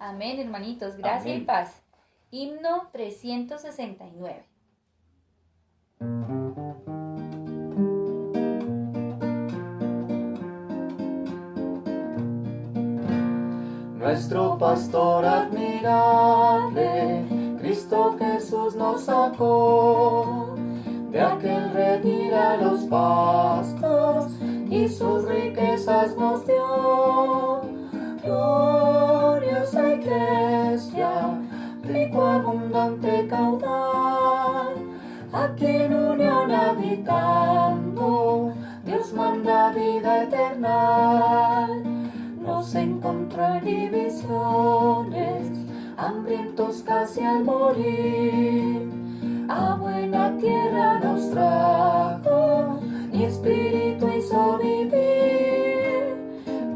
Amén, hermanitos. Gracia y Amén. paz. Himno 369. Nuestro pastor admirable, Cristo Jesús nos sacó de aquel redil a los pastos y sus riquezas nos dio. Gloriosa iglesia, rico abundante caudal, aquí en unión habitando, Dios manda vida eterna. Nos encontró en divisiones, hambrientos casi al morir. A buena tierra nos trajo, y espíritu hizo vivir.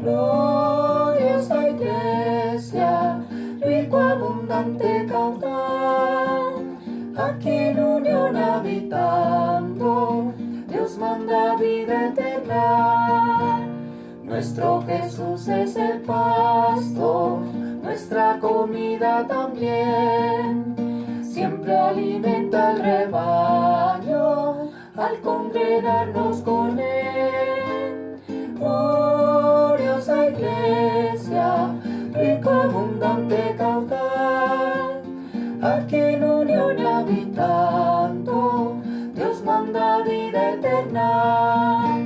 Gloriosa iglesia, rico abundante caudal, aquí en unión habitando, Dios manda vida eterna. Nuestro Jesús es el pasto, nuestra comida también. Siempre alimenta al rebaño, al congregarnos con Él. Gloriosa iglesia, rico abundante caudal, aquí en unión habitando, Dios manda vida eterna.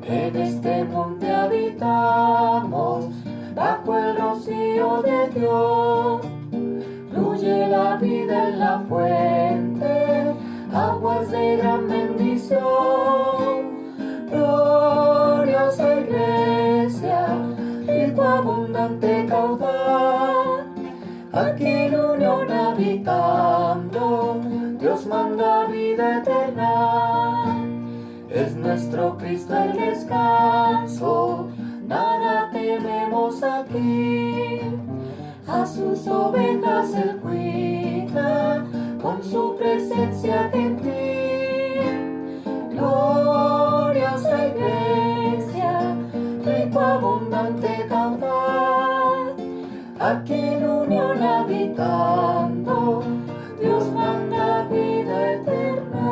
En este monte habitamos, bajo el rocío de Dios. Fluye la vida en la fuente, aguas de gran bendición. Gloriosa iglesia, rico abundante caudal, aquí en unión habitando, Dios manda vida eterna. Es nuestro Cristo el descanso, nada tememos aquí. A sus ovejas Él cuida, con su presencia gentil. Gloriosa iglesia, rico abundante caudal, aquí en unión habitando, Dios manda vida eterna.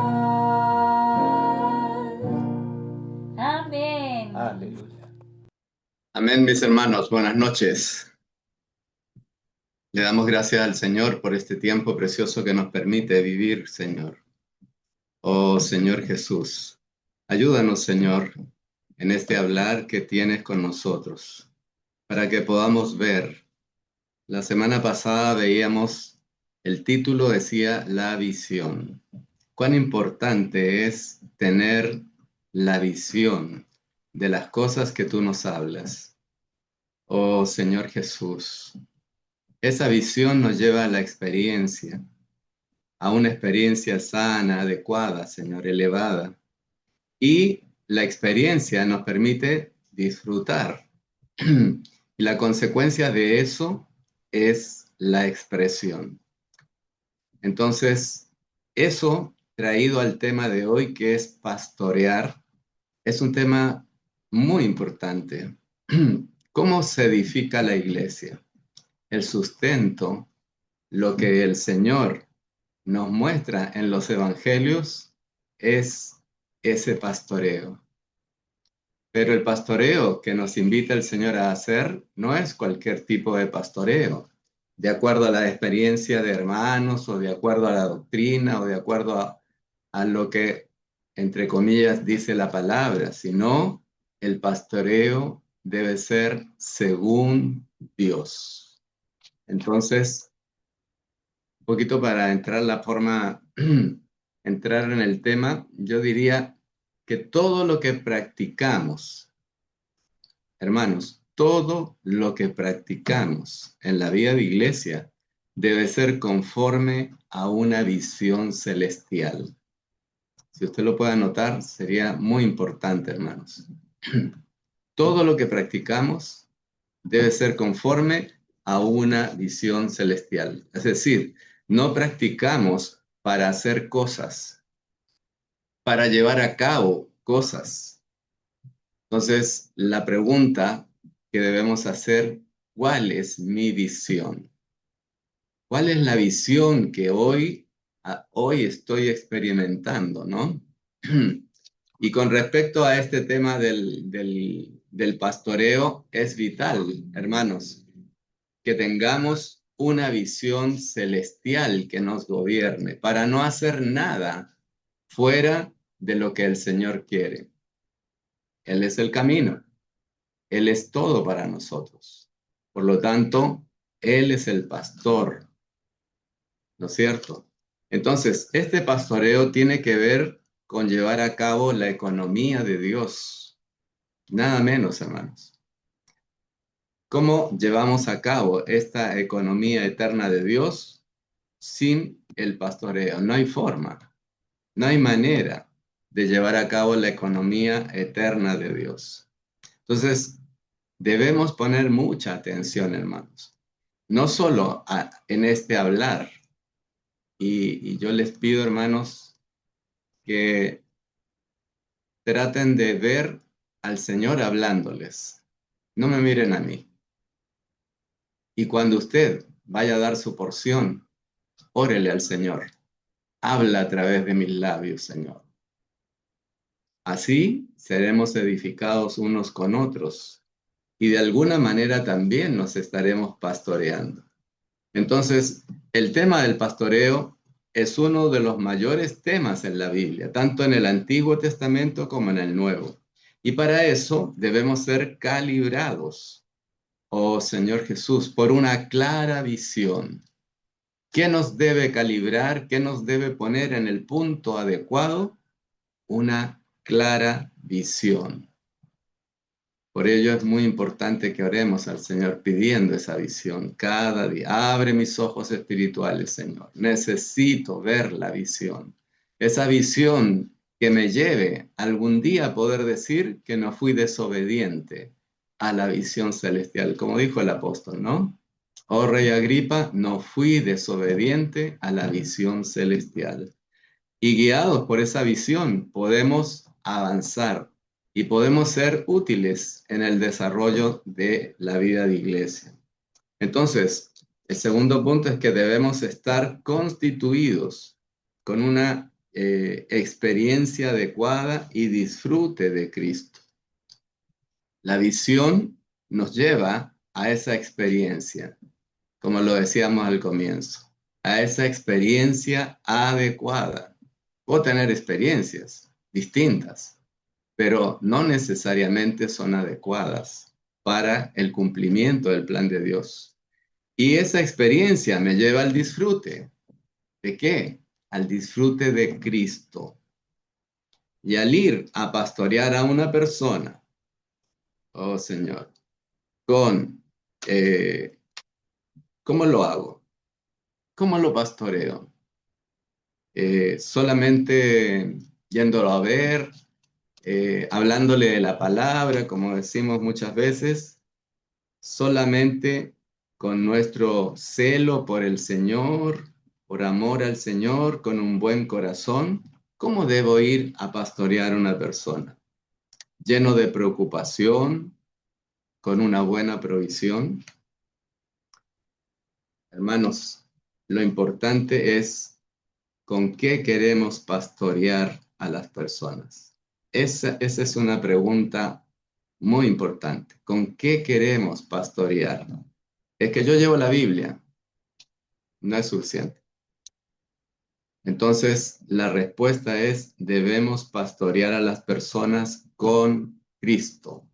Amén. Aleluya. Amén, mis hermanos. Buenas noches. Le damos gracias al Señor por este tiempo precioso que nos permite vivir, Señor. Oh, Señor Jesús, ayúdanos, Señor, en este hablar que tienes con nosotros, para que podamos ver. La semana pasada veíamos, el título decía la visión. Cuán importante es tener la visión de las cosas que tú nos hablas. Oh, Señor Jesús, esa visión nos lleva a la experiencia, a una experiencia sana, adecuada, Señor, elevada. Y la experiencia nos permite disfrutar. Y la consecuencia de eso es la expresión. Entonces, eso traído al tema de hoy, que es pastorear, es un tema muy importante. ¿Cómo se edifica la iglesia? El sustento, lo que el Señor nos muestra en los evangelios, es ese pastoreo. Pero el pastoreo que nos invita el Señor a hacer no es cualquier tipo de pastoreo, de acuerdo a la experiencia de hermanos o de acuerdo a la doctrina o de acuerdo a lo que, entre comillas, dice la palabra, sino el pastoreo debe ser según Dios. Entonces, un poquito para entrar entrar en el tema, yo diría que todo lo que practicamos, hermanos, todo lo que practicamos en la vida de iglesia debe ser conforme a una visión celestial. Si usted lo puede anotar, sería muy importante, hermanos. Todo lo que practicamos debe ser conforme a una visión celestial. Es decir, no practicamos para hacer cosas, para llevar a cabo cosas. Entonces, la pregunta que debemos hacer ¿Cuál es mi visión? ¿Cuál es la visión que hoy estoy experimentando, ¿no? Y con respecto a este tema del pastoreo, es vital, hermanos, que tengamos una visión celestial que nos gobierne para no hacer nada fuera de lo que el Señor quiere. Él es el camino, Él es todo para nosotros. Por lo tanto, Él es el pastor, ¿no es cierto? Entonces, este pastoreo tiene que ver con llevar a cabo la economía de Dios, nada menos, hermanos. ¿Cómo llevamos a cabo esta economía eterna de Dios sin el pastoreo? No hay forma, no hay manera de llevar a cabo la economía eterna de Dios. Entonces, debemos poner mucha atención, hermanos, no solo en este hablar. Y yo les pido, hermanos, que traten de ver al Señor hablándoles. No me miren a mí. Y cuando usted vaya a dar su porción, órele al Señor. Habla a través de mis labios, Señor. Así seremos edificados unos con otros y de alguna manera también nos estaremos pastoreando. Entonces, el tema del pastoreo es uno de los mayores temas en la Biblia, tanto en el Antiguo Testamento como en el Nuevo. Y para eso debemos ser calibrados, oh Señor Jesús, por una clara visión. ¿Qué nos debe calibrar? ¿Qué nos debe poner en el punto adecuado? Una clara visión. Por ello es muy importante que oremos al Señor pidiendo esa visión cada día. Abre mis ojos espirituales, Señor. Necesito ver la visión. Esa visión que me lleve algún día a poder decir que no fui desobediente a la visión celestial, como dijo el apóstol, ¿no? Oh Rey Agripa, no fui desobediente a la visión celestial. Y guiados por esa visión podemos avanzar y podemos ser útiles en el desarrollo de la vida de iglesia. Entonces, el segundo punto es que debemos estar constituidos con una experiencia adecuada y disfrute de Cristo. La visión nos lleva a esa experiencia, como lo decíamos al comienzo, a esa experiencia adecuada. Puedo tener experiencias distintas, pero no necesariamente son adecuadas para el cumplimiento del plan de Dios. Y esa experiencia me lleva al disfrute. ¿De qué? Al disfrute de Cristo. Y al ir a pastorear a una persona, oh Señor, con, ¿cómo lo hago? ¿Cómo lo pastoreo? Solamente yéndolo a ver, hablándole de la palabra, como decimos muchas veces, solamente con nuestro celo por el Señor, por amor al Señor, con un buen corazón. ¿Cómo debo ir a pastorear a una persona? Lleno de preocupación, con una buena provisión. Hermanos, lo importante es con qué queremos pastorear a las personas. Esa es una pregunta muy importante. ¿Con qué queremos pastorear? Es que yo llevo la Biblia. No es suficiente. Entonces, la respuesta es, debemos pastorear a las personas con Cristo.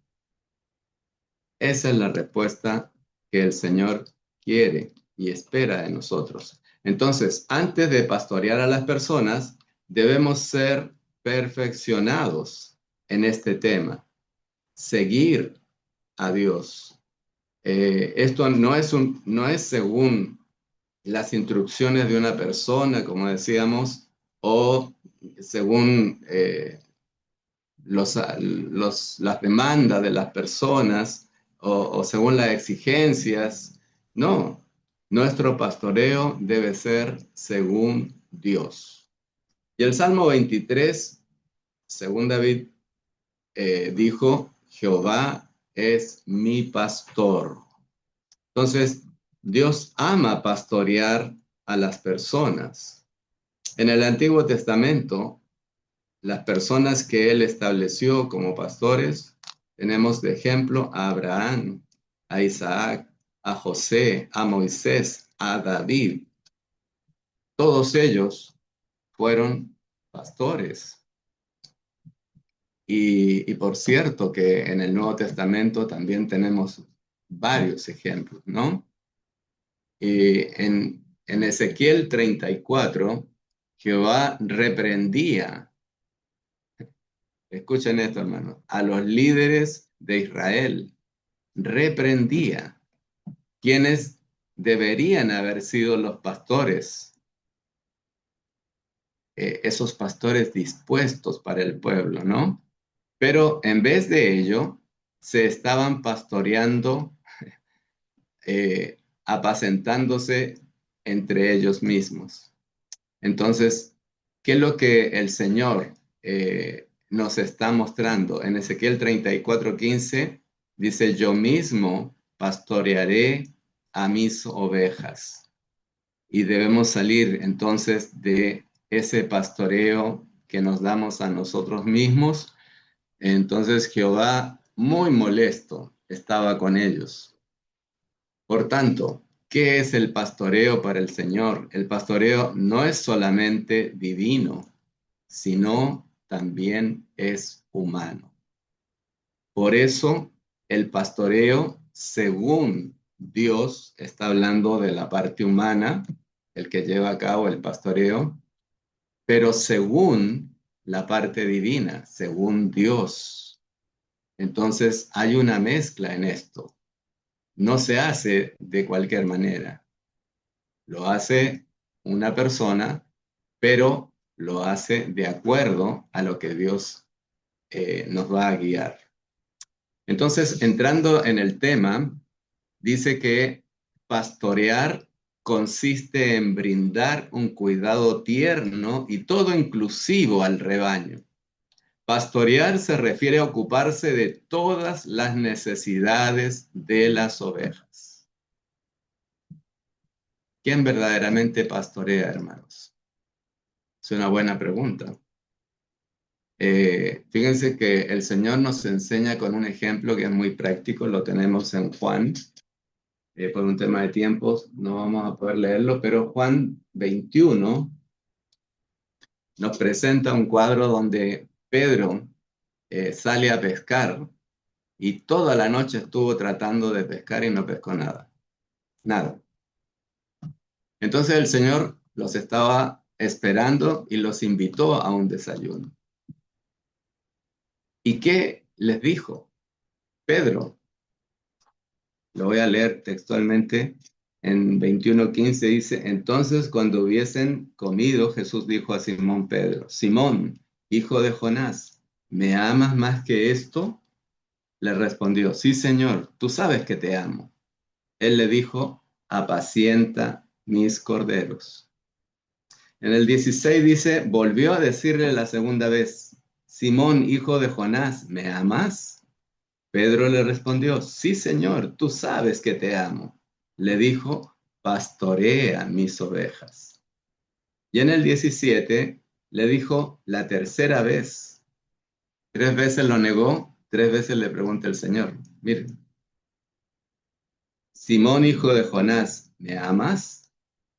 Esa es la respuesta que el Señor quiere y espera de nosotros. Entonces, antes de pastorear a las personas, debemos ser perfeccionados en este tema, seguir a Dios. Esto no es según las instrucciones de una persona, como decíamos, o según las demandas de las personas o según las exigencias. No, nuestro pastoreo debe ser según Dios. Y el Salmo 23, según David, dijo, Jehová es mi pastor. Entonces, Dios ama pastorear a las personas. En el Antiguo Testamento, las personas que Él estableció como pastores, tenemos de ejemplo a Abraham, a Isaac, a José, a Moisés, a David. Todos ellos fueron pastores. Y por cierto que en el Nuevo Testamento también tenemos varios ejemplos, ¿no? En Ezequiel 34, Jehová reprendía, escuchen esto, hermanos, a los líderes de Israel, reprendía quienes deberían haber sido los pastores, esos pastores dispuestos para el pueblo, ¿no? Pero en vez de ello, se estaban pastoreando, apacentándose entre ellos mismos. Entonces, ¿qué es lo que el Señor nos está mostrando? En Ezequiel 34:15 dice, yo mismo pastorearé a mis ovejas. Y debemos salir entonces de ese pastoreo que nos damos a nosotros mismos. Entonces Jehová, muy molesto, estaba con ellos. Por tanto, ¿qué es el pastoreo para el Señor? El pastoreo no es solamente divino, sino también es humano. Por eso, el pastoreo, según Dios, está hablando de la parte humana, el que lleva a cabo el pastoreo, pero según la parte divina, según Dios. Entonces, hay una mezcla en esto. No se hace de cualquier manera. Lo hace una persona, pero lo hace de acuerdo a lo que Dios nos va a guiar. Entonces, entrando en el tema, dice que pastorear consiste en brindar un cuidado tierno y todo inclusivo al rebaño. Pastorear se refiere a ocuparse de todas las necesidades de las ovejas. ¿Quién verdaderamente pastorea, hermanos? Es una buena pregunta. Fíjense que el Señor nos enseña con un ejemplo que es muy práctico, lo tenemos en Juan. Por un tema de tiempos no vamos a poder leerlo, pero Juan 21 nos presenta un cuadro donde Pedro sale a pescar y toda la noche estuvo tratando de pescar y no pescó nada. Nada. Entonces el Señor los estaba esperando y los invitó a un desayuno. ¿Y qué les dijo? Pedro, lo voy a leer textualmente, en 21:15 dice, entonces cuando hubiesen comido, Jesús dijo a Simón Pedro, Simón, hijo de Jonás, ¿me amas más que esto? Le respondió, sí, Señor, tú sabes que te amo. Él le dijo, apacienta mis corderos. En el 16 dice, volvió a decirle la segunda vez, Simón, hijo de Jonás, ¿me amas? Pedro le respondió, sí, Señor, tú sabes que te amo. Le dijo, pastorea mis ovejas. Y en el 17 le dijo la tercera vez. 3 veces lo negó, 3 veces le pregunta el Señor. Miren, Simón, hijo de Jonás, ¿me amas?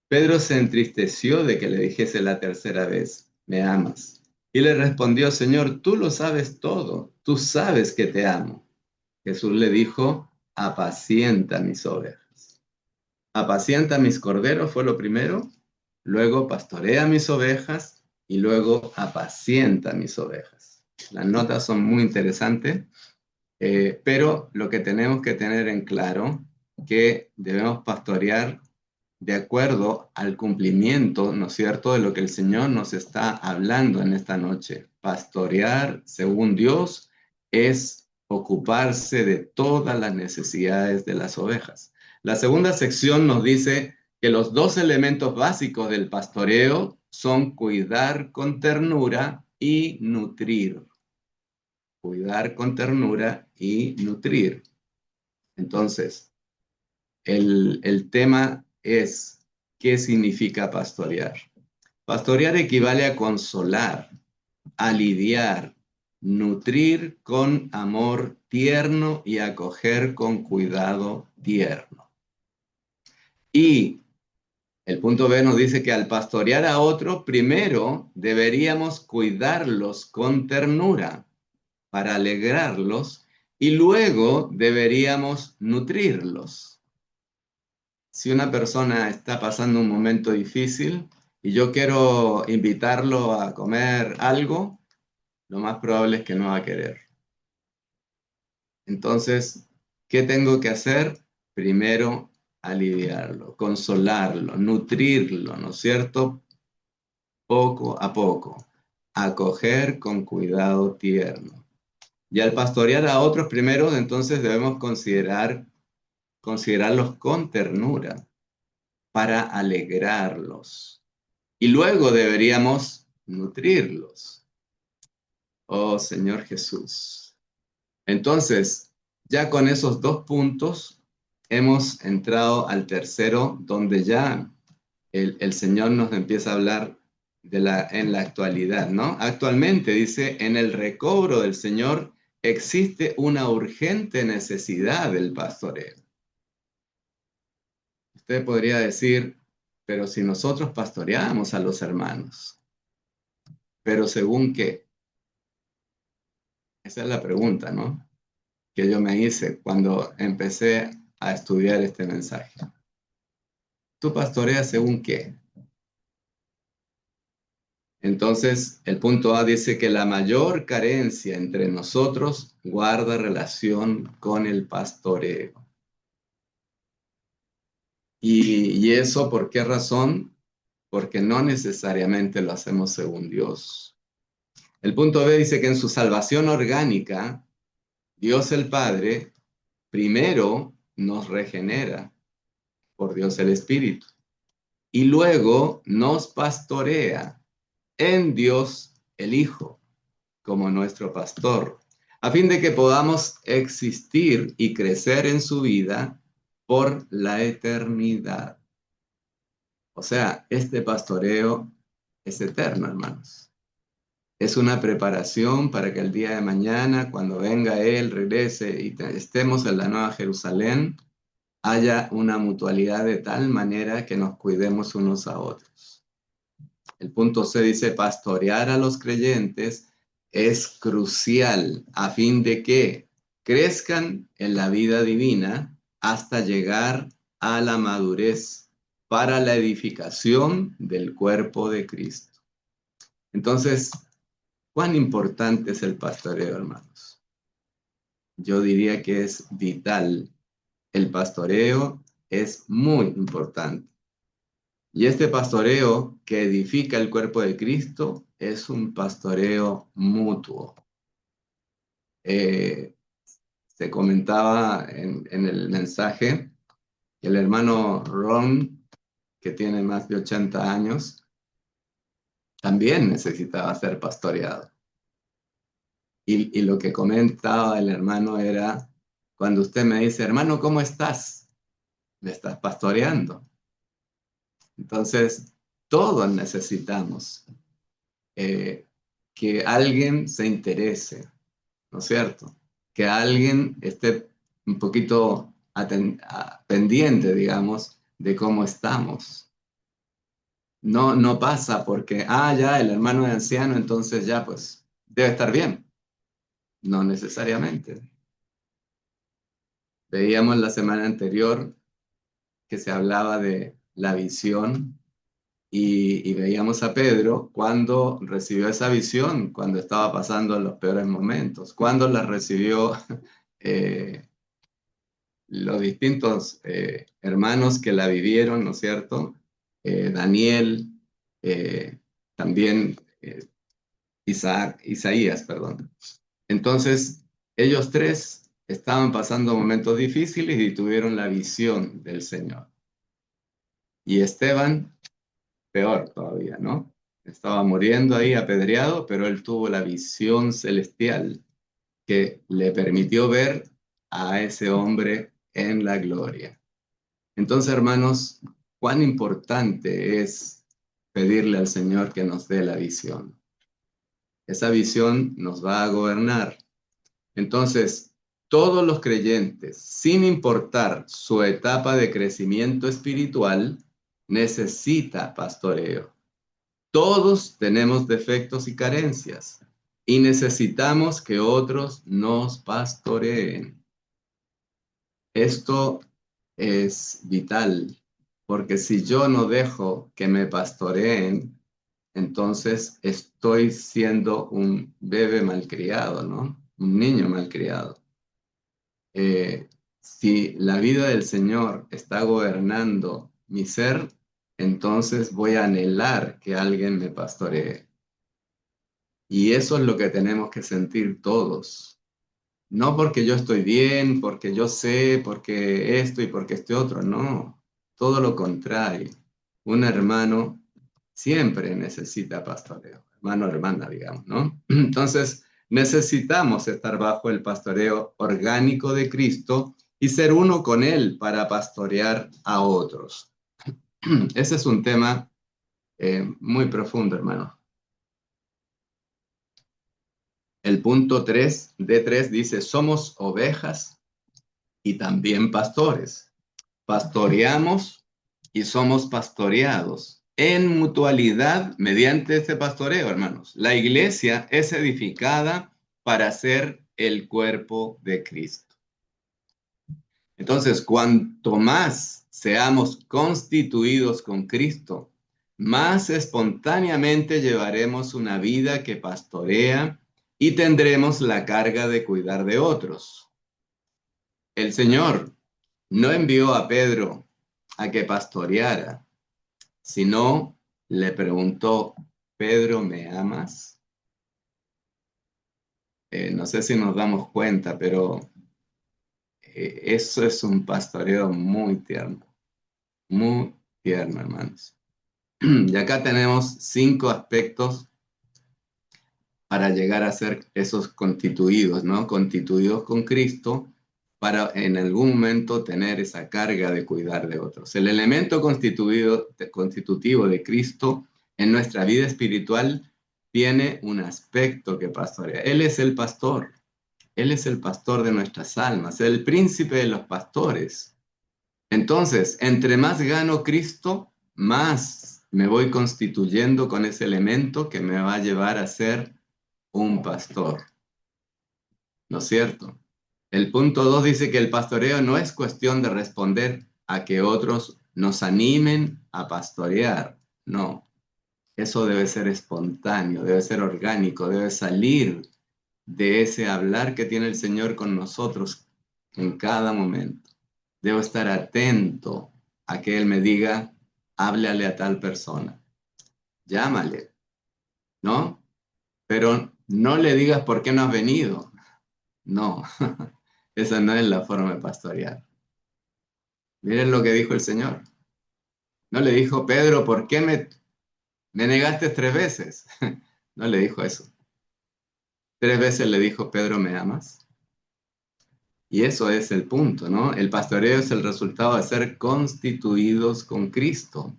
Pedro se entristeció de que le dijese la tercera vez, ¿me amas? Y le respondió, Señor, tú lo sabes todo, tú sabes que te amo. Jesús le dijo, apacienta mis ovejas. Apacienta mis corderos fue lo primero, luego pastorea mis ovejas y luego apacienta mis ovejas. Las notas son muy interesantes, pero lo que tenemos que tener en claro que debemos pastorear de acuerdo al cumplimiento, ¿no es cierto?, de lo que el Señor nos está hablando en esta noche. Pastorear, según Dios, es ocuparse de todas las necesidades de las ovejas. La segunda sección nos dice que los 2 elementos básicos del pastoreo son cuidar con ternura y nutrir. Cuidar con ternura y nutrir. Entonces, el tema es, ¿qué significa pastorear? Pastorear equivale a consolar, a lidiar, nutrir con amor tierno y acoger con cuidado tierno. Y el punto B nos dice que al pastorear a otro, primero deberíamos cuidarlos con ternura para alegrarlos y luego deberíamos nutrirlos. Si una persona está pasando un momento difícil y yo quiero invitarlo a comer algo, lo más probable es que no va a querer. Entonces, ¿qué tengo que hacer? Primero, aliviarlo, consolarlo, nutrirlo, ¿no es cierto? Poco a poco, acoger con cuidado tierno. Y al pastorear a otros primero, entonces debemos considerarlos con ternura para alegrarlos. Y luego deberíamos nutrirlos. Oh Señor Jesús. Entonces, ya con esos dos puntos, hemos entrado al tercero, donde ya el Señor nos empieza a hablar en la actualidad, ¿no? Actualmente dice, en el recobro del Señor existe una urgente necesidad del pastoreo. Usted podría decir, pero si nosotros pastoreamos a los hermanos, ¿pero según qué? Esa es la pregunta, ¿no? Que yo me hice cuando empecé a estudiar este mensaje. ¿Tú pastoreas según qué? Entonces, el punto A dice que la mayor carencia entre nosotros guarda relación con el pastoreo. ¿Y eso por qué razón? Porque no necesariamente lo hacemos según Dios. El punto B dice que en su salvación orgánica, Dios el Padre primero nos regenera por Dios el Espíritu y luego nos pastorea en Dios el Hijo como nuestro pastor, a fin de que podamos existir y crecer en su vida por la eternidad. O sea, este pastoreo es eterno, hermanos. Es una preparación para que el día de mañana, cuando venga Él, regrese y estemos en la Nueva Jerusalén, haya una mutualidad de tal manera que nos cuidemos unos a otros. El punto C dice, pastorear a los creyentes es crucial a fin de que crezcan en la vida divina hasta llegar a la madurez para la edificación del cuerpo de Cristo. Entonces, ¿cuán importante es el pastoreo, hermanos? Yo diría que es vital. El pastoreo es muy importante. Y este pastoreo que edifica el cuerpo de Cristo es un pastoreo mutuo. Se comentaba en el mensaje que el hermano Ron, que tiene más de 80 años, también necesitaba ser pastoreado. Y lo que comentaba el hermano era, cuando usted me dice, hermano, ¿cómo estás? Me estás pastoreando. Entonces, todos necesitamos que alguien se interese, ¿no es cierto? Que alguien esté un poquito pendiente, digamos, de cómo estamos. No pasa porque, ya, el hermano es anciano, entonces ya, pues, debe estar bien. No necesariamente. Veíamos la semana anterior que se hablaba de la visión y veíamos a Pedro cuando recibió esa visión, cuando estaba pasando los peores momentos, cuando la recibió los distintos hermanos que la vivieron, ¿no es cierto? Daniel, también Isaías, perdón. Entonces, ellos tres estaban pasando momentos difíciles y tuvieron la visión del Señor. Y Esteban, peor todavía, ¿no? Estaba muriendo ahí apedreado, pero él tuvo la visión celestial que le permitió ver a ese hombre en la gloria. Entonces, hermanos, cuán importante es pedirle al Señor que nos dé la visión. Esa visión nos va a gobernar. Entonces, todos los creyentes, sin importar su etapa de crecimiento espiritual, necesita pastoreo. Todos tenemos defectos y carencias y necesitamos que otros nos pastoreen. Esto es vital, porque si yo no dejo que me pastoreen, entonces estoy siendo un bebé malcriado, ¿no? Un niño malcriado. Si la vida del Señor está gobernando mi ser, entonces voy a anhelar que alguien me pastoree. Y eso es lo que tenemos que sentir todos. No porque yo estoy bien, porque yo sé, porque esto y porque este otro, no. Todo lo contrario. Un hermano siempre necesita pastoreo. Hermano o hermana, digamos, ¿no? Entonces, necesitamos estar bajo el pastoreo orgánico de Cristo y ser uno con Él para pastorear a otros. Ese es un tema muy profundo, hermano. El punto 3 de 3 dice, somos ovejas y también pastores. Pastoreamos y somos pastoreados en mutualidad mediante este pastoreo, hermanos. La iglesia es edificada para ser el cuerpo de Cristo. Entonces, cuanto más seamos constituidos con Cristo, más espontáneamente llevaremos una vida que pastorea y tendremos la carga de cuidar de otros. El Señor no envió a Pedro a que pastoreara, sino le preguntó, Pedro, ¿me amas? No sé si nos damos cuenta, pero eso es un pastoreo muy tierno, hermanos. Y acá tenemos 5 aspectos para llegar a ser esos constituidos, ¿no? Constituidos con Cristo para en algún momento tener esa carga de cuidar de otros. El elemento constitutivo de Cristo en nuestra vida espiritual tiene un aspecto que pastorea. Él es el pastor. Él es el pastor de nuestras almas, el príncipe de los pastores. Entonces, entre más gano Cristo, más me voy constituyendo con ese elemento que me va a llevar a ser un pastor. ¿No es cierto? El punto 2 dice que el pastoreo no es cuestión de responder a que otros nos animen a pastorear. No, eso debe ser espontáneo, debe ser orgánico, debe salir de ese hablar que tiene el Señor con nosotros en cada momento. Debo estar atento a que Él me diga, háblale a tal persona, llámale, ¿no? Pero no le digas por qué no has venido. No, esa no es la forma de pastorear. Miren lo que dijo el Señor. No le dijo, Pedro, ¿por qué me negaste 3 veces? No le dijo eso. 3 veces le dijo, Pedro, ¿me amas? Y eso es el punto, ¿no? El pastoreo es el resultado de ser constituidos con Cristo.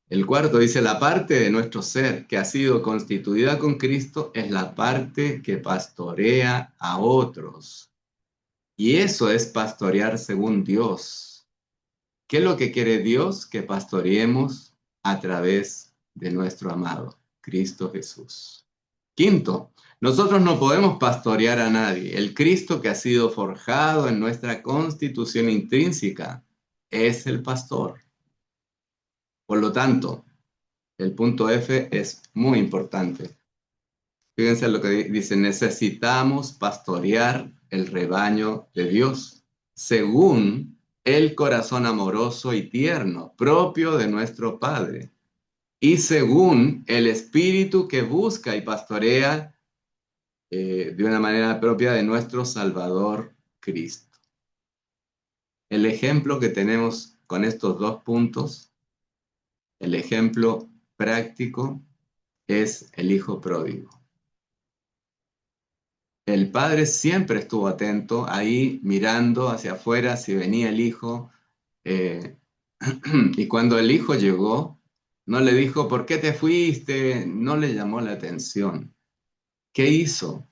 El cuarto dice, la parte de nuestro ser que ha sido constituida con Cristo es la parte que pastorea a otros. Y eso es pastorear según Dios. ¿Qué es lo que quiere Dios? Que pastoreemos a través de nuestro amado, Cristo Jesús. Quinto, nosotros no podemos pastorear a nadie. El Cristo que ha sido forjado en nuestra constitución intrínseca es el pastor. Por lo tanto, el punto F es muy importante. Fíjense lo que dice, necesitamos pastorear el rebaño de Dios, según el corazón amoroso y tierno, propio de nuestro Padre, y según el espíritu que busca y pastorea de una manera propia de nuestro Salvador Cristo. El ejemplo que tenemos con estos 2 puntos, el ejemplo práctico, es el hijo pródigo. El padre siempre estuvo atento ahí, mirando hacia afuera si venía el hijo, Y cuando el hijo llegó, no le dijo, ¿por qué te fuiste? No le llamó la atención. ¿Qué hizo?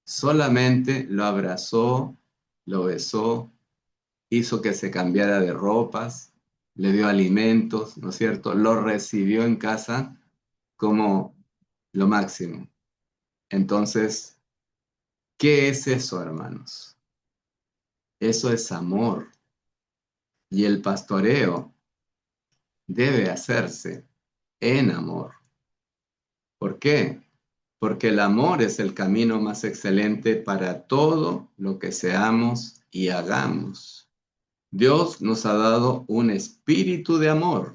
Solamente lo abrazó, lo besó, hizo que se cambiara de ropas, le dio alimentos, ¿no es cierto? Lo recibió en casa como lo máximo. Entonces, ¿qué es eso, hermanos? Eso es amor. Y el pastoreo debe hacerse en amor. ¿Por qué? Porque el amor es el camino más excelente para todo lo que seamos y hagamos. Dios nos ha dado un espíritu de amor.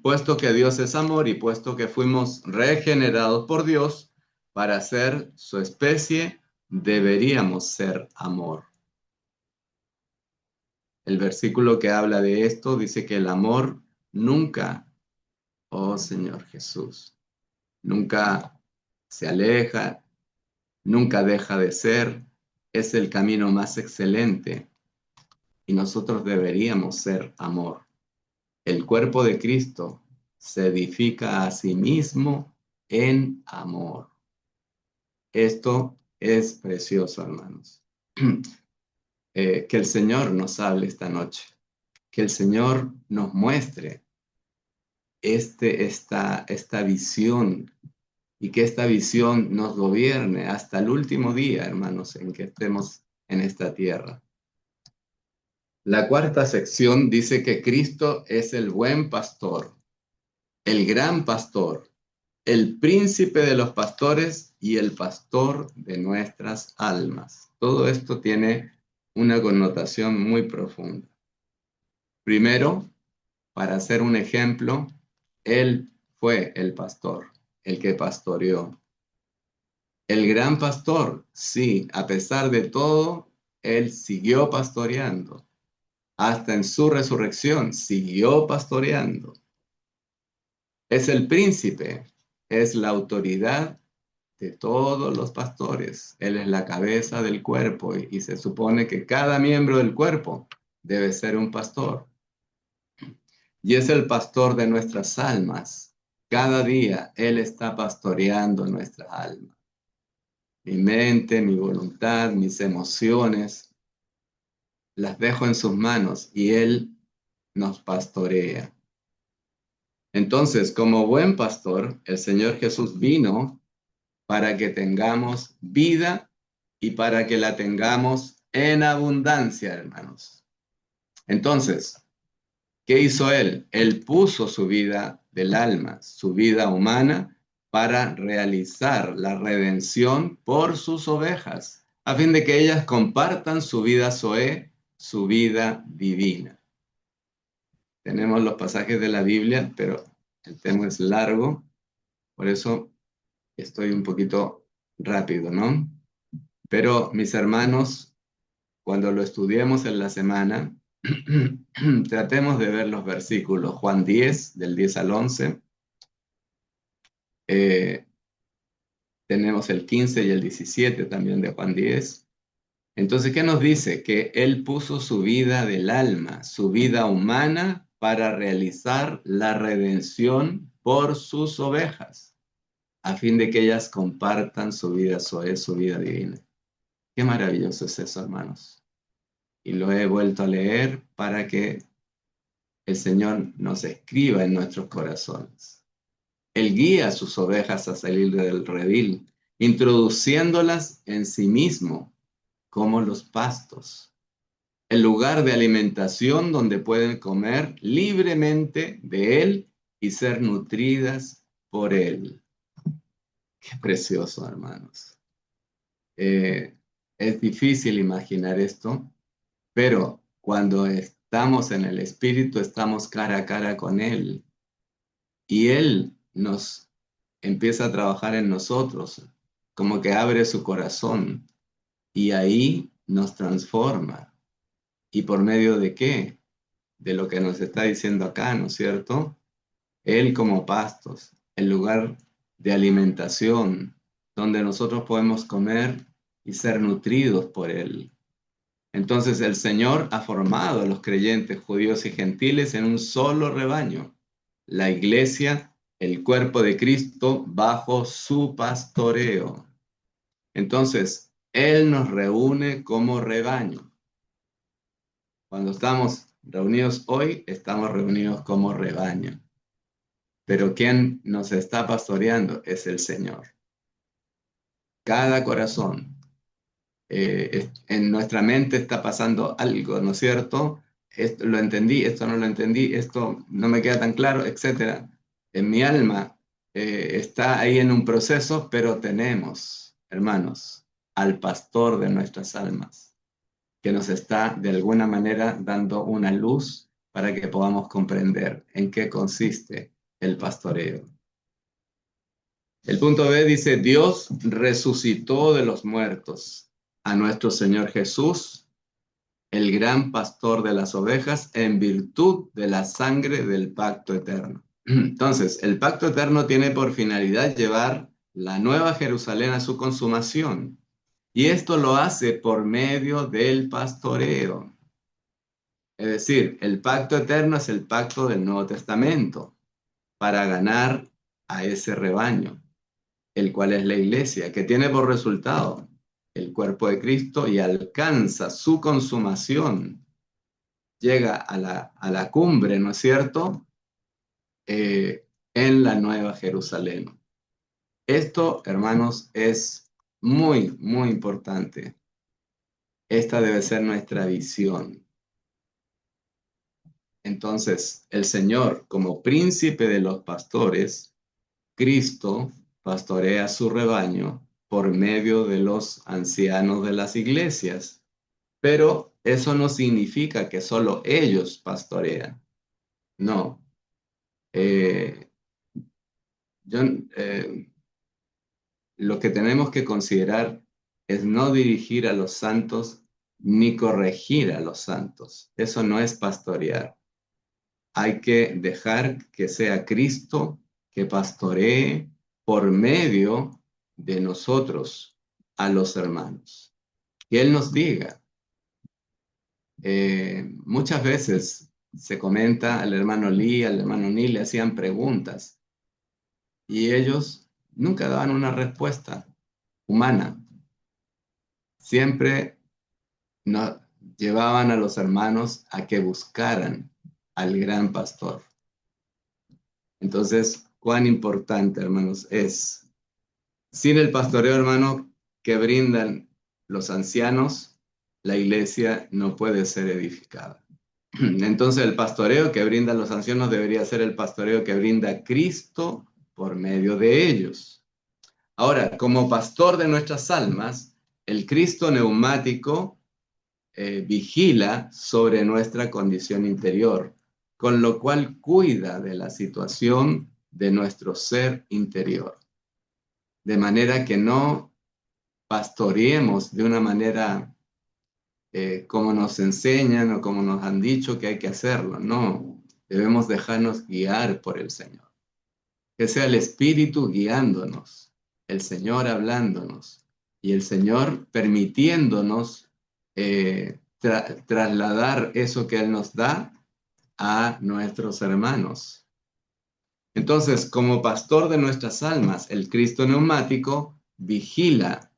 Puesto que Dios es amor y puesto que fuimos regenerados por Dios para ser su especie, deberíamos ser amor. El versículo que habla de esto dice que el amor nunca, oh Señor Jesús, nunca se aleja, nunca deja de ser, es el camino más excelente y nosotros deberíamos ser amor. El cuerpo de Cristo se edifica a sí mismo en amor. Esto es precioso, hermanos. Que el Señor nos hable esta noche, que el Señor nos muestre esta visión y que esta visión nos gobierne hasta el último día, hermanos, en que estemos en esta tierra. La cuarta sección dice que Cristo es el buen pastor, el gran pastor, el príncipe de los pastores y el pastor de nuestras almas. Todo esto tiene una connotación muy profunda. Primero, para hacer un ejemplo, Él fue el pastor, el que pastoreó. El gran pastor, sí, a pesar de todo, Él siguió pastoreando. Hasta en su resurrección siguió pastoreando. Es el príncipe, es la autoridad de todos los pastores. Él es la cabeza del cuerpo y se supone que cada miembro del cuerpo debe ser un pastor. Y es el pastor de nuestras almas. Cada día Él está pastoreando nuestras almas. Mi mente, mi voluntad, mis emociones, las dejo en sus manos y Él nos pastorea. Entonces, como buen pastor, el Señor Jesús vino para que tengamos vida y para que la tengamos en abundancia, hermanos. Entonces, ¿qué hizo Él? Él puso su vida del alma, su vida humana, para realizar la redención por sus ovejas, a fin de que ellas compartan su vida zoé, su vida divina. Tenemos los pasajes de la Biblia, pero el tema es largo, por eso estoy un poquito rápido, ¿no? Pero mis hermanos, cuando lo estudiemos en la semana, tratemos de ver los versículos. Juan 10, del 10 al 11. Tenemos el 15 y el 17 también de Juan 10. Entonces, ¿qué nos dice? Que Él puso su vida del alma, su vida humana, para realizar la redención por sus ovejas, a fin de que ellas compartan su vida zoé, su vida divina. Qué maravilloso es eso, hermanos. Y lo he vuelto a leer para que el Señor nos escriba en nuestros corazones. Él guía a sus ovejas a salir del redil, introduciéndolas en sí mismo, como los pastos, el lugar de alimentación donde pueden comer libremente de Él y ser nutridas por Él. Qué precioso, hermanos. Es difícil imaginar esto, pero cuando estamos en el Espíritu, estamos cara a cara con Él. Y Él nos empieza a trabajar en nosotros, como que abre su corazón. Y ahí nos transforma. ¿Y por medio de qué? De lo que nos está diciendo acá, ¿no es cierto? Él como pastos, el lugar de alimentación, donde nosotros podemos comer y ser nutridos por Él. Entonces el Señor ha formado a los creyentes judíos y gentiles en un solo rebaño, la iglesia, el cuerpo de Cristo, bajo su pastoreo. Entonces, Él nos reúne como rebaño. Cuando estamos reunidos hoy, estamos reunidos como rebaño. Pero quien nos está pastoreando es el Señor. Cada corazón, en nuestra mente está pasando algo, ¿no es cierto? Esto lo entendí, esto no lo entendí, esto no me queda tan claro, etc. En mi alma está ahí en un proceso, pero tenemos, hermanos, al pastor de nuestras almas, que nos está de alguna manera dando una luz para que podamos comprender en qué consiste el pastoreo. El punto B dice, Dios resucitó de los muertos a nuestro Señor Jesús, el gran pastor de las ovejas, en virtud de la sangre del pacto eterno. Entonces, el pacto eterno tiene por finalidad llevar la nueva Jerusalén a su consumación, y esto lo hace por medio del pastoreo. Es decir, el pacto eterno es el pacto del Nuevo Testamento para ganar a ese rebaño, el cual es la iglesia, que tiene por resultado el cuerpo de Cristo y alcanza su consumación, llega a la cumbre, ¿no es cierto?, en la Nueva Jerusalén. Esto, hermanos, es muy, muy importante. Esta debe ser nuestra visión. Entonces, el Señor, como príncipe de los pastores, Cristo pastorea su rebaño por medio de los ancianos de las iglesias. Pero eso no significa que solo ellos pastorean. No. Lo que tenemos que considerar es no dirigir a los santos ni corregir a los santos. Eso no es pastorear. Hay que dejar que sea Cristo que pastoree por medio de nosotros a los hermanos. Que Él nos diga. Muchas veces se comenta al hermano Lee, al hermano Neil, le hacían preguntas y ellos nunca daban una respuesta humana. Siempre nos llevaban a los hermanos a que buscaran al gran pastor. Entonces, cuán importante, hermanos, es. Sin el pastoreo, hermano, que brindan los ancianos, la iglesia no puede ser edificada. Entonces, el pastoreo que brindan los ancianos debería ser el pastoreo que brinda Cristo por medio de ellos. Ahora, como pastor de nuestras almas, el Cristo neumático vigila sobre nuestra condición interior, con lo cual cuida de la situación de nuestro ser interior. De manera que no pastoreemos de una manera como nos enseñan o como nos han dicho que hay que hacerlo. No, debemos dejarnos guiar por el Señor. Que sea el Espíritu guiándonos, el Señor hablándonos y el Señor permitiéndonos trasladar eso que Él nos da a nuestros hermanos. Entonces, como pastor de nuestras almas, el Cristo neumático vigila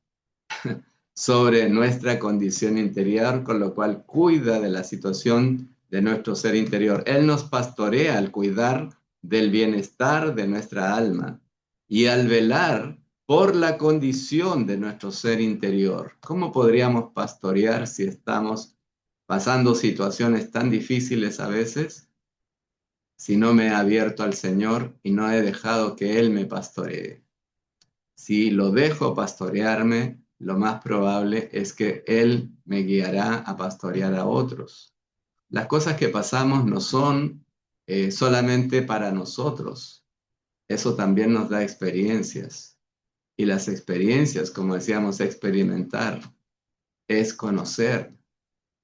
sobre nuestra condición interior, con lo cual cuida de la situación de nuestro ser interior. Él nos pastorea al cuidar del bienestar de nuestra alma y al velar por la condición de nuestro ser interior. ¿Cómo podríamos pastorear si estamos pasando situaciones tan difíciles a veces? Si no me he abierto al Señor y no he dejado que Él me pastoree. Si lo dejo pastorearme, lo más probable es que Él me guiará a pastorear a otros. Las cosas que pasamos no son solamente para nosotros. Eso también nos da experiencias. Y las experiencias, como decíamos, experimentar, es conocer,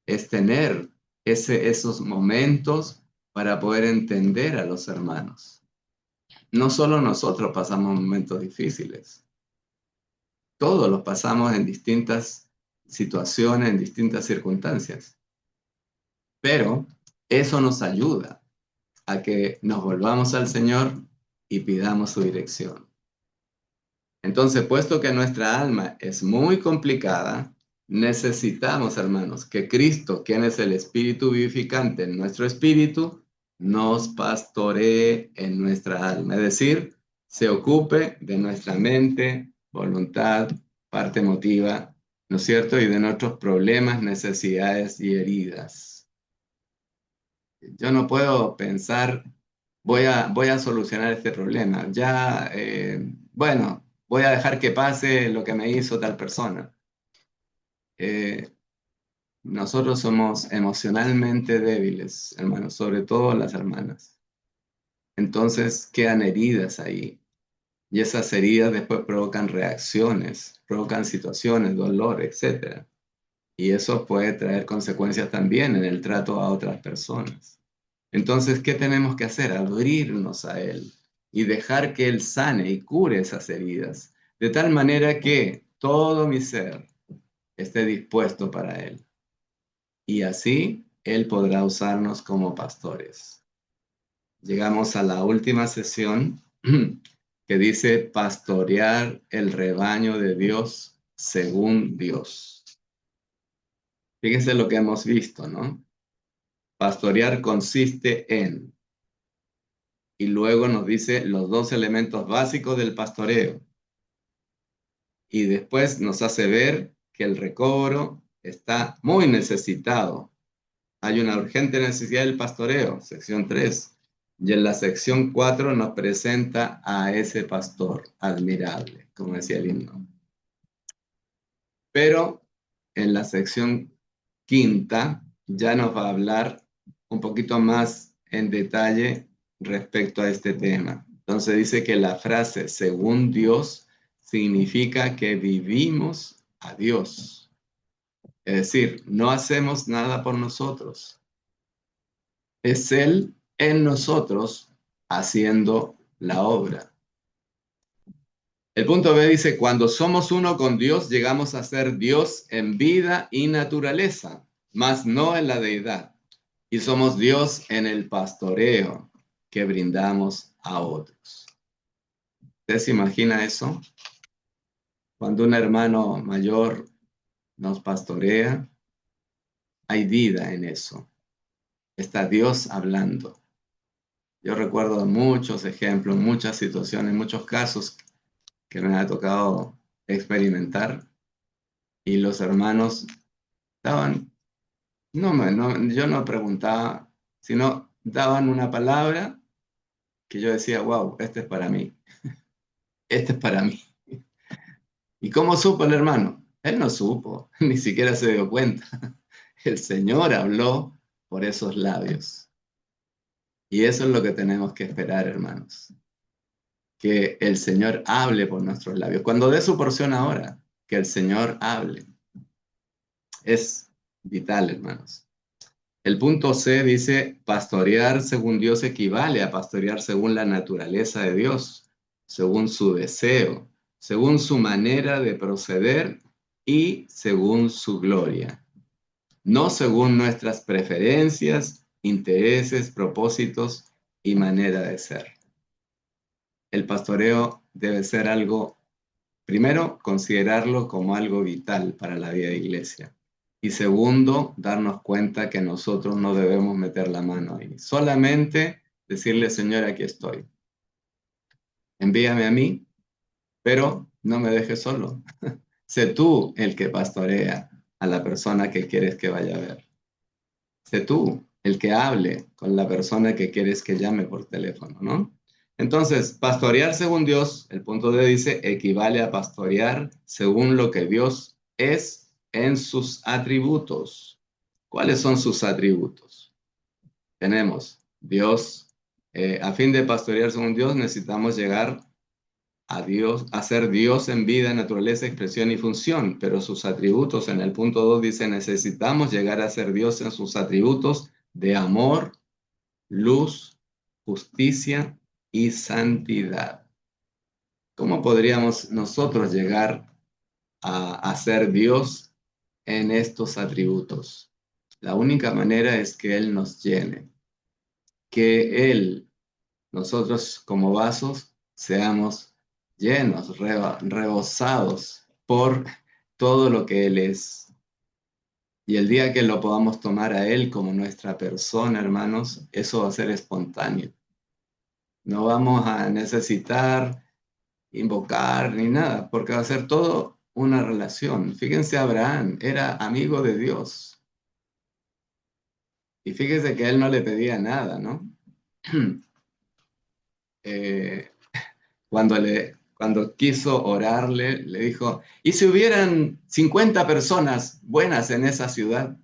es tener esos momentos para poder entender a los hermanos. No solo nosotros pasamos momentos difíciles. Todos los pasamos en distintas situaciones, en distintas circunstancias. Pero eso nos ayuda a que nos volvamos al Señor y pidamos su dirección. Entonces, puesto que nuestra alma es muy complicada, necesitamos, hermanos, que Cristo, quien es el Espíritu vivificante en nuestro espíritu, nos pastoree en nuestra alma. Es decir, se ocupe de nuestra mente, voluntad, parte emotiva, ¿no es cierto? Y de nuestros problemas, necesidades y heridas. Yo no puedo pensar, voy a solucionar este problema. Ya, bueno, voy a dejar que pase lo que me hizo tal persona. Nosotros somos emocionalmente débiles, hermanos, sobre todo las hermanas. Entonces quedan heridas ahí. Y esas heridas después provocan reacciones, provocan situaciones, dolor, etc. Y eso puede traer consecuencias también en el trato a otras personas. Entonces, ¿qué tenemos que hacer? Abrirnos a Él y dejar que Él sane y cure esas heridas, de tal manera que todo mi ser esté dispuesto para Él. Y así Él podrá usarnos como pastores. Llegamos a la última sesión que dice pastorear el rebaño de Dios según Dios. Fíjense lo que hemos visto, ¿no? Pastorear consiste en, y luego nos dice los dos elementos básicos del pastoreo. Y después nos hace ver que el recobro está muy necesitado. Hay una urgente necesidad del pastoreo, sección 3. Y en la sección 4 nos presenta a ese pastor admirable, como decía el himno. Pero en la sección 5 ya nos va a hablar un poquito más en detalle respecto a este tema. Entonces dice que la frase según Dios significa que vivimos a Dios. Es decir, no hacemos nada por nosotros. Es Él en nosotros haciendo la obra. El punto B dice, cuando somos uno con Dios, llegamos a ser Dios en vida y naturaleza, mas no en la deidad. Y somos Dios en el pastoreo que brindamos a otros. ¿Usted se imagina eso? Cuando un hermano mayor nos pastorea, hay vida en eso. Está Dios hablando. Yo recuerdo muchos ejemplos, muchas situaciones, muchos casos que me ha tocado experimentar y los hermanos daban, yo no preguntaba, sino daban una palabra que yo decía, wow, este es para mí, este es para mí. ¿Y cómo supo el hermano? Él no supo, ni siquiera se dio cuenta. El Señor habló por esos labios. Y eso es lo que tenemos que esperar, hermanos. Que el Señor hable por nuestros labios. Cuando dé su porción ahora, que el Señor hable. Es vital, hermanos. El punto C dice, pastorear según Dios equivale a pastorear según la naturaleza de Dios, según su deseo, según su manera de proceder y según su gloria. No según nuestras preferencias, intereses, propósitos y manera de ser. El pastoreo debe ser algo, primero, considerarlo como algo vital para la vida de iglesia. Y segundo, darnos cuenta que nosotros no debemos meter la mano ahí. Solamente decirle, Señor, aquí estoy. Envíame a mí, pero no me dejes solo. Sé tú el que pastorea a la persona que quieres que vaya a ver. Sé tú el que hable con la persona que quieres que llame por teléfono, ¿no? Entonces, pastorear según Dios, el punto D dice, equivale a pastorear según lo que Dios es en sus atributos. ¿Cuáles son sus atributos? Tenemos Dios. A fin de pastorear según Dios, necesitamos llegar a Dios, a ser Dios en vida, naturaleza, expresión y función. Pero sus atributos, en el punto 2 dice, necesitamos llegar a ser Dios en sus atributos de amor, luz, justicia y santidad. ¿Cómo podríamos nosotros llegar a ser Dios en estos atributos. La única manera es que Él nos llene, que Él, nosotros como vasos, seamos llenos, rebosados por todo lo que Él es. Y el día que lo podamos tomar a Él como nuestra persona, hermanos, eso va a ser espontáneo. No vamos a necesitar invocar ni nada, porque va a ser todo una relación. Fíjense, Abraham era amigo de Dios. Y fíjense que él no le pedía nada, ¿no? Eh, cuando quiso orarle, le dijo, ¿y si hubieran 50 personas buenas en esa ciudad?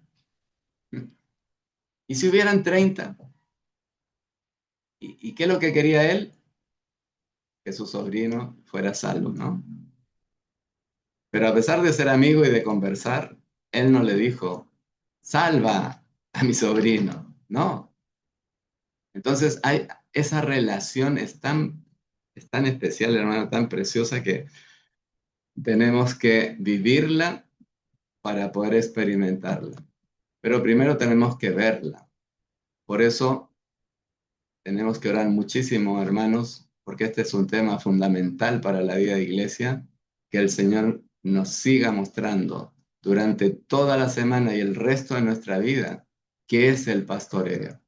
¿Y si hubieran 30? ¿Y qué es lo que quería él? Que su sobrino fuera salvo, ¿no? Pero a pesar de ser amigo y de conversar, él no le dijo, salva a mi sobrino, no. Entonces esa relación es tan especial, hermano, tan preciosa que tenemos que vivirla para poder experimentarla. Pero primero tenemos que verla. Por eso tenemos que orar muchísimo, hermanos, porque este es un tema fundamental para la vida de iglesia, que el Señor nos siga mostrando durante toda la semana y el resto de nuestra vida qué es el pastoreo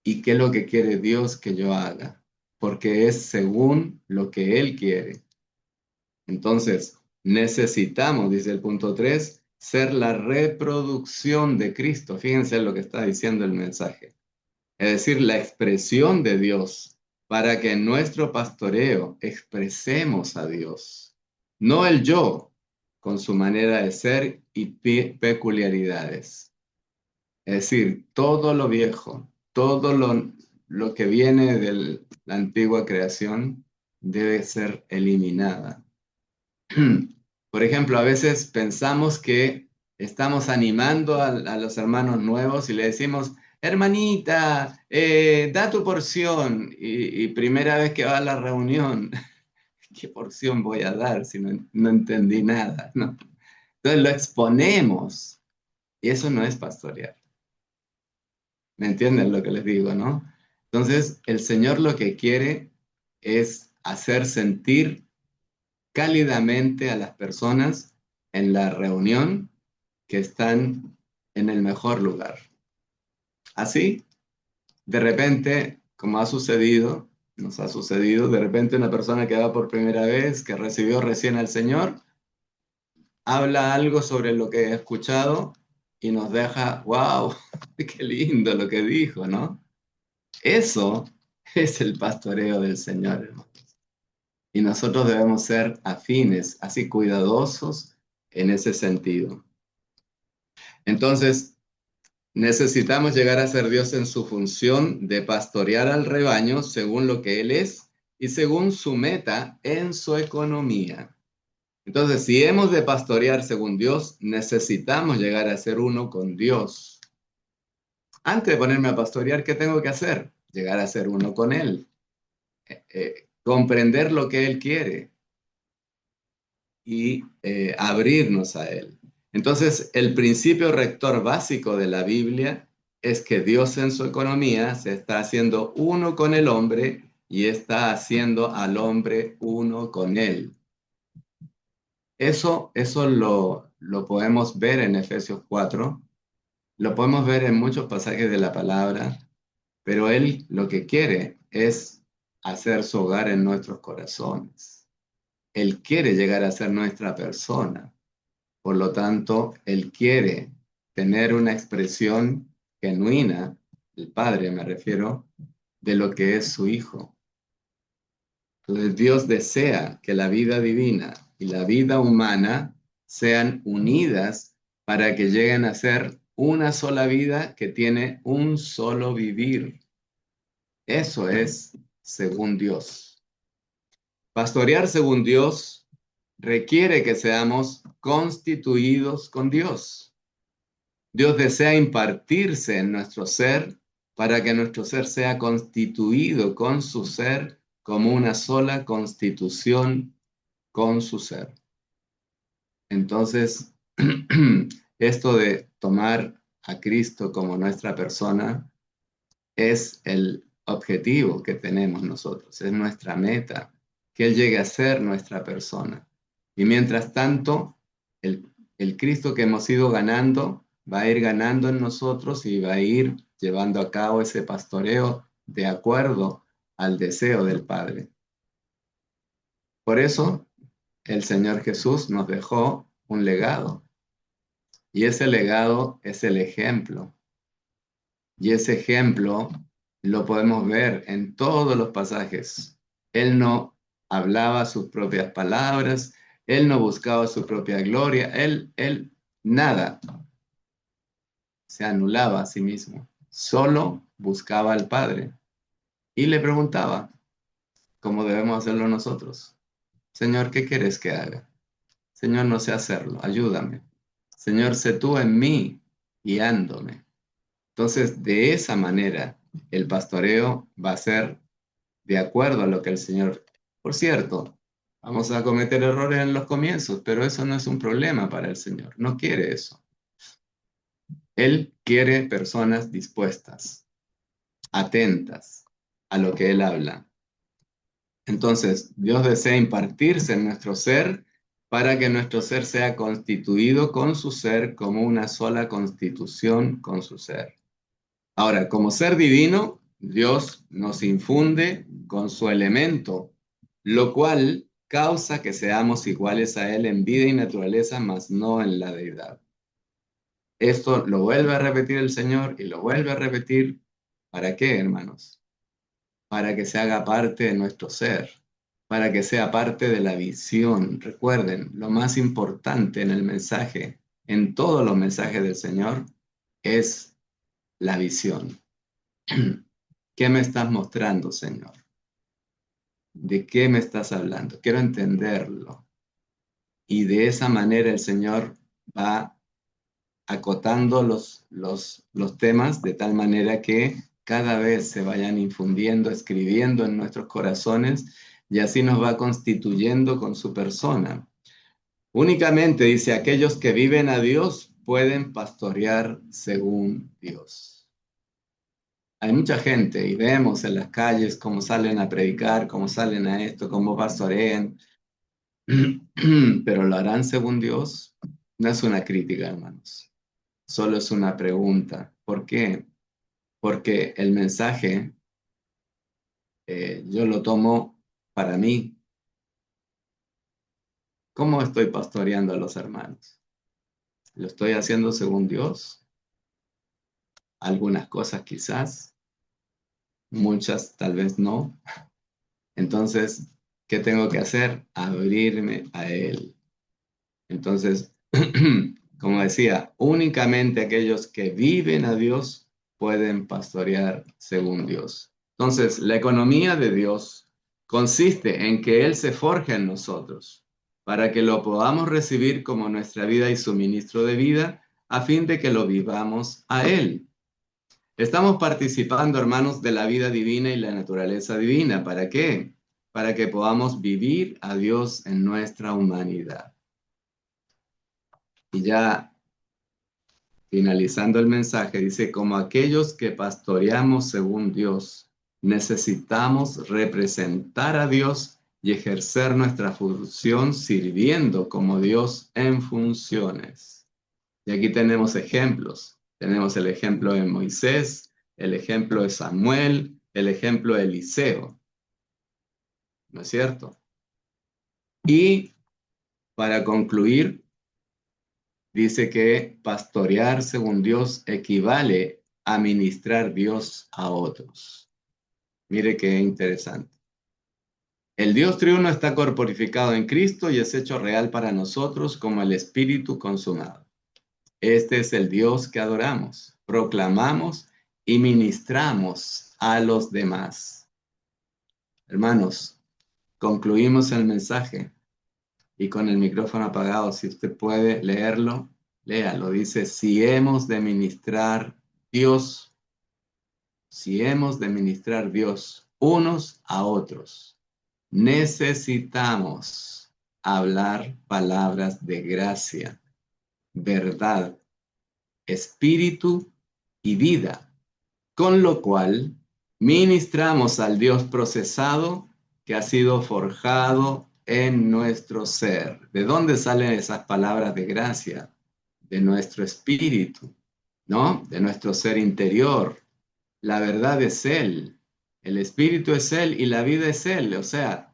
y qué es lo que quiere Dios que yo haga, porque es según lo que Él quiere. Entonces, necesitamos, dice el punto 3, ser la reproducción de Cristo. Fíjense lo que está diciendo el mensaje. Es decir, la expresión de Dios, para que en nuestro pastoreo expresemos a Dios, no el yo, con su manera de ser y peculiaridades. Es decir, todo lo viejo, todo lo que viene de la antigua creación debe ser eliminada. Por ejemplo, a veces pensamos que estamos animando a los hermanos nuevos y le decimos, hermanita, da tu porción. Y primera vez que va a la reunión, ¿qué porción voy a dar si no entendí nada? ¿No? Entonces lo exponemos y eso no es pastorear. ¿Me entienden lo que les digo, no? Entonces el Señor lo que quiere es hacer sentir cálidamente a las personas en la reunión que están en el mejor lugar. Así, de repente, como nos ha sucedido, de repente una persona que va por primera vez, que recibió recién al Señor, habla algo sobre lo que he escuchado y nos deja, wow, qué lindo lo que dijo, ¿no? Eso es el pastoreo del Señor, hermano. Y nosotros debemos ser afines, así cuidadosos en ese sentido. Entonces, necesitamos llegar a ser Dios en su función de pastorear al rebaño según lo que Él es y según su meta en su economía. Entonces, si hemos de pastorear según Dios, necesitamos llegar a ser uno con Dios. Antes de ponerme a pastorear, ¿qué tengo que hacer? Llegar a ser uno con Él. Comprender lo que Él quiere y abrirnos a Él. Entonces, el principio rector básico de la Biblia es que Dios en su economía se está haciendo uno con el hombre y está haciendo al hombre uno con Él. Eso lo podemos ver en Efesios 4, lo podemos ver en muchos pasajes de la palabra, pero Él lo que quiere es hacer su hogar en nuestros corazones. Él quiere llegar a ser nuestra persona. Por lo tanto, Él quiere tener una expresión genuina, el Padre me refiero, de lo que es su Hijo. Entonces Dios desea que la vida divina y la vida humana sean unidas para que lleguen a ser una sola vida que tiene un solo vivir. Eso es según Dios. Pastorear según Dios requiere que seamos constituidos con Dios. Dios desea impartirse en nuestro ser para que nuestro ser sea constituido con su ser como una sola constitución con su ser. Entonces, esto de tomar a Cristo como nuestra persona es el objetivo que tenemos nosotros, es nuestra meta, que Él llegue a ser nuestra persona. Y mientras tanto, el Cristo que hemos ido ganando va a ir ganando en nosotros y va a ir llevando a cabo ese pastoreo de acuerdo al deseo del Padre. Por eso, el Señor Jesús nos dejó un legado. Y ese legado es el ejemplo. Y ese ejemplo lo podemos ver en todos los pasajes. Él no hablaba sus propias palabras, él no buscaba su propia gloria, él nada se anulaba a sí mismo, solo buscaba al Padre y le preguntaba, ¿cómo debemos hacerlo nosotros? Señor, ¿qué quieres que haga? Señor, no sé hacerlo, ayúdame. Señor, sé tú en mí, guiándome. Entonces, de esa manera, el pastoreo va a ser de acuerdo a lo que el Señor... Por cierto, vamos a cometer errores en los comienzos, pero eso no es un problema para el Señor. No quiere eso. Él quiere personas dispuestas, atentas a lo que Él habla. Entonces, Dios desea impartirse en nuestro ser para que nuestro ser sea constituido con su ser como una sola constitución con su ser. Ahora, como ser divino, Dios nos infunde con su elemento, lo cual causa que seamos iguales a Él en vida y naturaleza, mas no en la deidad. Esto lo vuelve a repetir el Señor y lo vuelve a repetir. ¿Para qué, hermanos? Para que se haga parte de nuestro ser, para que sea parte de la visión. Recuerden, lo más importante en el mensaje, en todos los mensajes del Señor, es la visión. ¿Qué me estás mostrando, Señor? ¿De qué me estás hablando? Quiero entenderlo. Y de esa manera el Señor va acotando los temas de tal manera que cada vez se vayan infundiendo, escribiendo en nuestros corazones y así nos va constituyendo con su persona. Únicamente, dice, aquellos que viven a Dios pueden pastorear según Dios. Hay mucha gente y vemos en las calles cómo salen a predicar, cómo salen a esto, cómo pastorean, pero ¿lo harán según Dios? No es una crítica, hermanos, solo es una pregunta. ¿Por qué? Porque el mensaje yo lo tomo para mí. ¿Cómo estoy pastoreando a los hermanos? ¿Lo estoy haciendo según Dios? Algunas cosas quizás, muchas tal vez no. Entonces, ¿qué tengo que hacer? Abrirme a Él. Entonces, como decía, únicamente aquellos que viven a Dios pueden pastorear según Dios. Entonces, la economía de Dios consiste en que Él se forja en nosotros para que lo podamos recibir como nuestra vida y suministro de vida a fin de que lo vivamos a Él. Estamos participando, hermanos, de la vida divina y la naturaleza divina. ¿Para qué? Para que podamos vivir a Dios en nuestra humanidad. Y ya finalizando el mensaje, dice, como aquellos que pastoreamos según Dios, necesitamos representar a Dios y ejercer nuestra función sirviendo como Dios en funciones. Y aquí tenemos ejemplos. Tenemos el ejemplo de Moisés, el ejemplo de Samuel, el ejemplo de Eliseo. ¿No es cierto? Y para concluir, dice que pastorear según Dios equivale a ministrar Dios a otros. Mire qué interesante. El Dios triuno está corporificado en Cristo y es hecho real para nosotros como el Espíritu consumado. Este es el Dios que adoramos, proclamamos y ministramos a los demás. Hermanos, concluimos el mensaje y con el micrófono apagado, si usted puede leerlo, léalo. Dice, si hemos de ministrar Dios unos a otros, necesitamos hablar palabras de gracia verdad, espíritu y vida, con lo cual ministramos al Dios procesado que ha sido forjado en nuestro ser. ¿De dónde salen esas palabras de gracia? De nuestro espíritu, ¿no? De nuestro ser interior. La verdad es Él, el espíritu es Él y la vida es Él, o sea,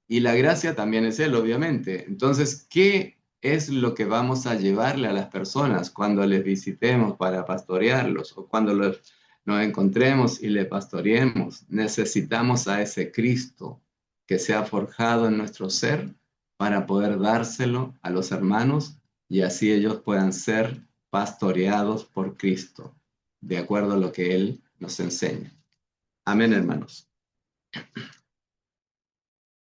y la gracia también es Él, obviamente. Entonces, ¿qué es lo que vamos a llevarle a las personas cuando les visitemos para pastorearlos o cuando nos encontremos y le pastoreemos? Necesitamos a ese Cristo que se ha forjado en nuestro ser para poder dárselo a los hermanos y así ellos puedan ser pastoreados por Cristo, de acuerdo a lo que Él nos enseña. Amén, hermanos.